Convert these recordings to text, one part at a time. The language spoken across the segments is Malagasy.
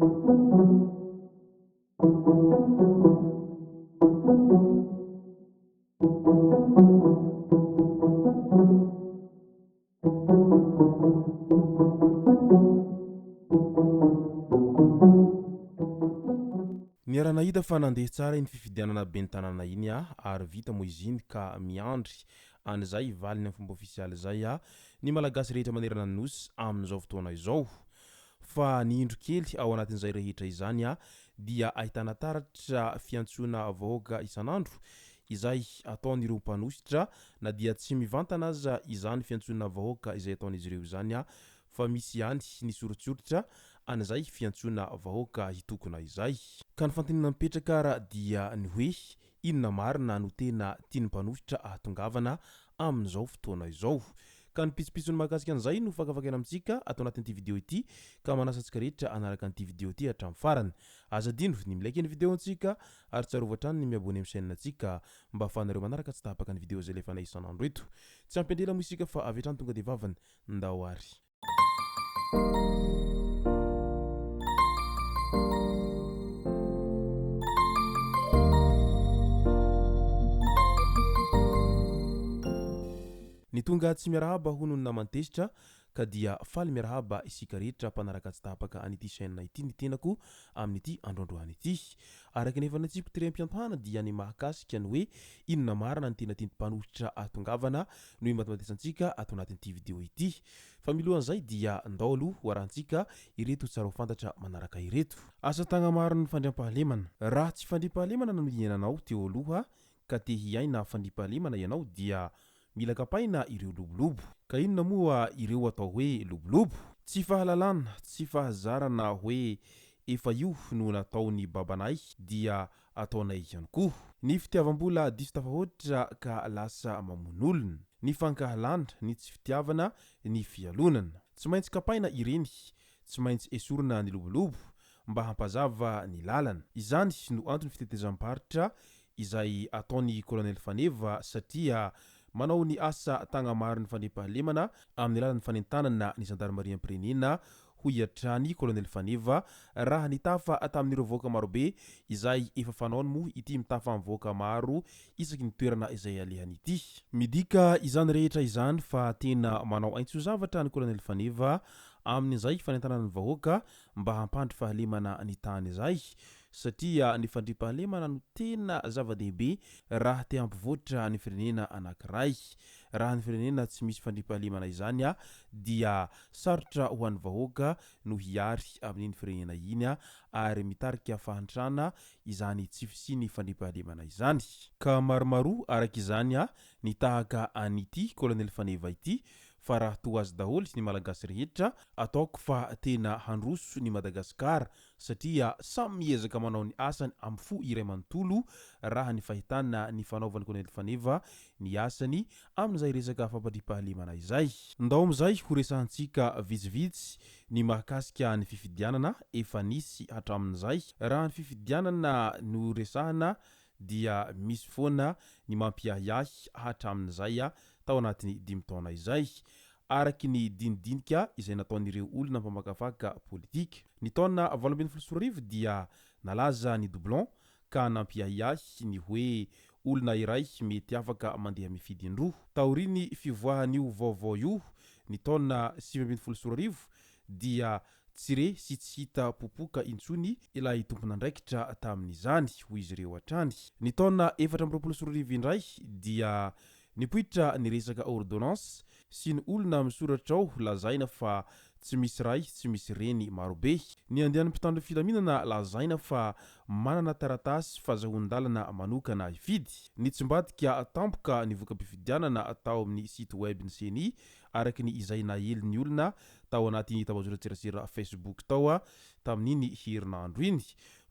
Niaranahita fa nandeha tsara iny fifidianana ben'ny tanàna iny ary vita moa izy iny ka miandry an'izay valiny amin'ny fomba ofisialy zay ny malagasy rehetra manerana ny nosy amin'izao fotoana izao. Fa ny indro kely ao anatin'izay rehetra izany dia ahitana taratra fiantsoana vahoaka isan'andro izay ataon'ireo mpanositra na dia tsy mivantana aza izany fiantsoana vahoaka izay ataon'izy ireo izany fa misy ihany ny soritsoritra an'izay fiantsoana vahoaka hitokona izay. Ka ny fantinana mipetraka raha dia ny hoe inona marina no tena tiany mpanositra ahatongavana amin'izao fotoana izao. Ka ny pitsopitsony mahakasika an'izay no fakafakena amintsika atao anatin'ity video ity ka manasa antsika rehetra anaraka an'ity video ity hatramin'ny farany. Aza dino ny milaiky ny video antsika ary tsarovatra trany ny miabone amin'ny chaîne antsika mba ahafahanareo manaraka tsy tapaka ny video izay lefanay isan'andro eto. Tsy ampendrela moa isika fa avy hatrany tonga dia vavany ndao ary. Ny tonga tsy miarahaba hono ny namantesitra ka dia faly miarahaba isika rehetra mpanaraka tsy tapaka an'ity chaîne ity ny tenako amin'ity androandroany ity. Araka ny efa natsiko tirem-piantahana dia ny mahakasika ny hoe inona marina ny tena tiany mpanositra ahatongavana noho matematesantsika atao anatin'ity video ity. Fa milohan'izay dia ndao aloha hoarantsika ireto tsara ho fantatra manaraka ireto. Asa tagna maro ny fandriam-pahalemana. Raha tsy fandriam-pahalemana no ienanao teo aloha ka te hiaina fandriam-pahalemana ianao dia mila kapaina ireo lobolobo. Ka inona moa ireo atao hoe lobolobo? Tsy fahalalana, tsy fahazarana hoe efa io no nataony babanay dia ataonay ihany koa. Ny fitiavam-bola diso tafahotritra ka lasa mamon'olona. Ny fankahalana, ny tsy fitiavana, ny fialonana. Tsy maintsy kapaina ireny, tsy maintsy esorina ny lobolobo mba hampazava ny lalana. Izany no antony fitetezam-paritra izay ataony kolonely Faneva satria manao ny asa tagna maro ny fandriam-pahalemana amin'ny alalan'ny fanentanana ny zandarmeriam-pirenena ho iatrany kolonely Faneva raha nitafa tamin'ireo vahoaka marobe izay efa fanaony moa ity mitafa amin'ny vahoaka maro isaky ny toerana izay alehany ity. Midika izany rehetra izany fa tena manao aintso zavatra ny kolonely Faneva amin'izay fanentanana ny vahoaka mba hampandry fahalemana ny tany izay satria ny fandriam-pahalemana no tena zava-dehibe raha te hampivoatra ny firenena anankiray. Raha ny firenena tsy misy fandriam-pahalemana izany dia sarotra ho an'ny vahoaka no hiary amin'iny firenena iny ary mitarika fahantrana izany tsy fisiny fandriam-pahalemana izany. Ka maromaro araka izany ny tahaka an'ity kolonely Faneva ity fa raha toa azy daholo ny malagasy rehetra ataoko fa tena handroso ny Madagasikara satria samy miezaka manao ny asany amin'ny fo iray manontolo raha ny fahitana ny fanaovan'ny kolonely Faneva ny asany amin'izay resaka fampandriam-pahalemana izay. Ndao amin'izay ho resahantsika vitsivitsy ny mahakasika ny fifidianana efa nisy hatramin'izay. Raha ny fifidianana no resahana dia misy foana ny mampiahiahy hatramin'izay tao anatin'ny 5 taona izay araky ny dinidinika izay nataon'ireo olona mpamakafaka politika. Ny taona 2024 dia nalaza ny doublon ka nampiahiahy ny hoe olona iray mety afaka mandeha mifidy indroa. Taoriny fivoahan'io vaovao io ny taona 2024 dia tsire sy tsy hita popoka Intsony ilay tompon'andraikitra tamin'izany ho izy ireo hatrany. Ny taona 2024 indray dia nipoitra ny resaka ordonnance sy ny olona misoratra ao lazaina fa tsy misy ray tsy misy reny marobe. Ny andehan'ny mpitandro filaminana lazaina fa manana taratasy fahazahon-dalana manokana hifidy. Ny tsimbadika tampoka ny voka-pifidianana atao amin'ny site web ny CENI araky ny izay nahely ny olona tao anaty tambazotran-tserasera Facebook tao tamin'iny herinandro iny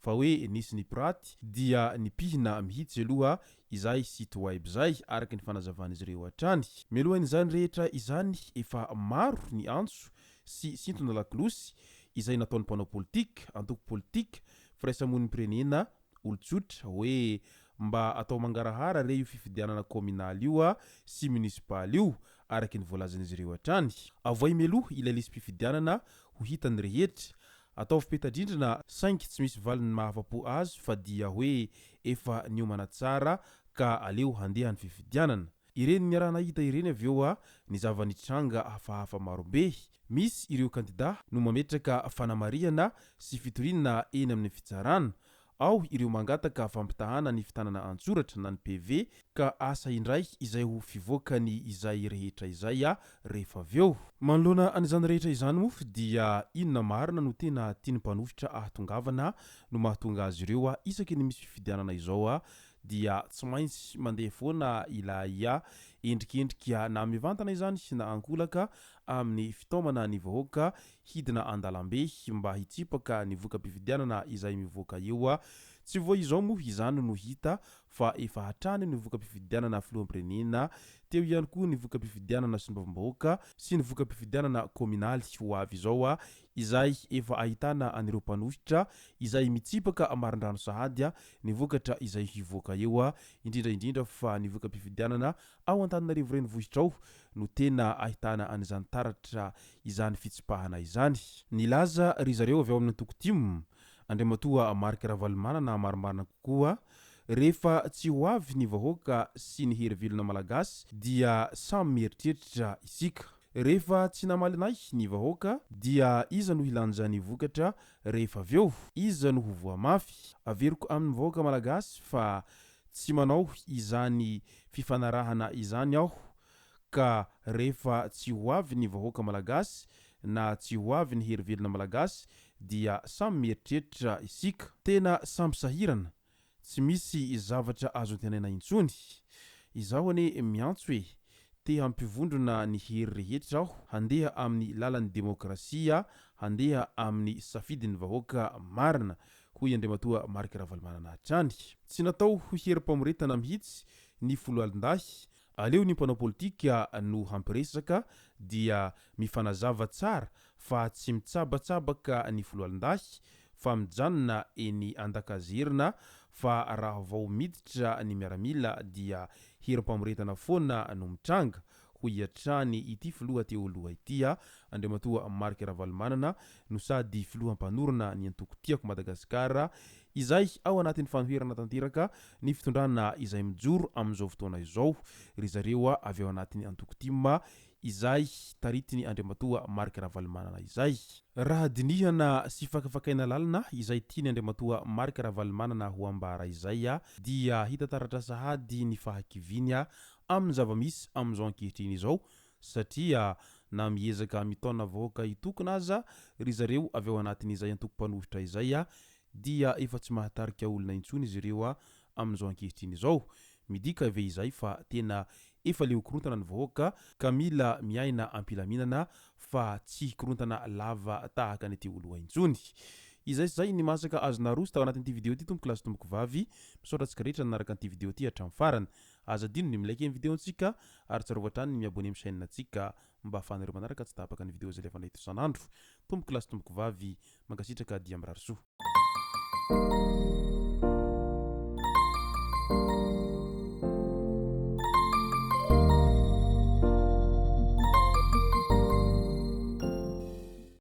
fa hoe nisy ny piraty dia nipihina mihitsy aloha izay site web zay araky ny fanazavana izy ireo hatrany. Mialohan'izany rehetra izany efa maro ny antso sy sintona lakolosy izay nataon'ny mpanao politika, antoko politika, firaisamon'ny pirenena, olotsotra hoe mba atao mangarahara re io fifidianana kominaly io sy munisipaly io araky ny voalazan'izy ireo hatrany. Avoay meloha ilay lisy mpifidianana ho hitany rehetra atao fipetadrindrina saingy tsy misy valiny mahafapo azy fa dia hoe efa niomana tsara ka aleo handeha ny fifidianana. Ireny ny raha nahita ireny avy eo ny zavanitranga hafahafa marobe. Misy ireo kandida no mametraka fanamariana sy fitorinana eny amin'ny fitsarana, ao ireo mangataka fampitahana ny fitanana antsoratra na ny PV ka asa indray izay ho fivoakany izay rehetra izay rehefa avy eo. Manoloana an'izany rehetra izany moa dia inona marina no tena tiany mpanovitra ahatongavana no mahatonga azy ireo isaky ny misy fifidianana izao dia tsy maintsy mandeha foana ilay endrikendrika na mivantana izany na ankolaka amin'ny fitaomana ny vahoaka hidina andalambe mba hitsipaka ny voka-pifidianana izay mivoaka eo. Tsy voa izao moa izany no hita fa efa hatrany ny voka-pifidianana filoham-pirenena, teo ihany koa ny voka-pifidianana sombam-bahoaka sy ny voka-pifidianana kominaly ho avy izao izay efa ahitana anireo mpanohitra izay mitsipaka amarindrano sahady ny vokatra izay hivoaka eo, indrindra fa ny voka-pifidianana ao Antananarivo renivohitra ao no tena ahitana an'izany taratra izany fitsipahana izany. Nilaza ry zareo avy ao amin'ny tokotimo Andriamatoa Marc Ravalomanana marimarina kokoa, rehefa tsy ho avy ny vahoaka sy ny herivelona malagasy dia samy mieritreritra isika. Rehefa tsy namalinay ny vahoaka dia iza no hilanjany vokatra rehefa avy eo, iza no ho voamafy. Averiko amin'ny vahoaka malagasy fa tsy manao izany fifanarahana izany aho, ka rehefa tsy ho avy ny vahoaka malagasy na tsy ho avy ny herivelona malagasy dia samy mieritreritra isika. Tena samy sahirana, tsy misy zavatra azo tenaina Intsony. Izaho ane miantso hoe te hampivondrona ny hery rehetra aho, handeha amin'ny lalan'ny demokrasia, handeha amin'ny safidin'ny vahoaka marina, hoy Andriamatoa Marc Ravalomanana hatrany. Tsy natao ho herim-pamoretana mihitsy ny foloalindahy, aleo ny mpanao politika no hampiresaka dia mifanazava tsara fa tsy mitsabatsabaka ny foloalindahy fa mijanona eny andakazerina, fa raha vao miditra ny miaramila dia herim-pamoretana foana no mitranga, hoy hatrany ity filoha teo aloha ity Andriamatoa Marc Ravalomanana no sady filoham-panorona ny antokotiako Madagasikara izay ao anatin'ny fanoherana tanteraka ny fitondrana izay mijoro amin'izao fotoana izao. Ry zareo avy ao anatin'ny antokotima izay taritiny Andriamatoa Marc Ravalomanana izay. Raha dinihana sy fakafakaina lalina izay tiany Andriamatoa Marc Ravalomanana ho ambara izay dia hita taratra sahady ny fahakiviny amin'ny zava-misy amin'izao ankehitriny izao, satria na miezaka mitaona vahoaka Hitokona aza ry zareo avy ao anatin'izay antoko-panohitra izay dia efa tsy mahatarika olona Intsony izy ireo amin'izao ankehitriny izao. Midika ve izay fa tena efa le hikorontana ny vahoaka ka mila miaina ampilaminana fa tsy hikorontana lava tahaka ny teo aloha Intsony. Izay sy zay ny masaka azona roso tao anatin'ity video ity. Tomboko lasy tomboko vavy, misaotra antsika rehetra nanaraka an'ity video ity hatramin'ny farany. Aza dino ny milaiky ny videontsika ary tsarova hatrany ny miabone amin'ny chaîne antsika mba ahafahanareo manaraka tsy tapaka ny video zay lefa nahita isan'andro. Tomboko lasy tomboko vavy, mankasitraka dia mirary soa.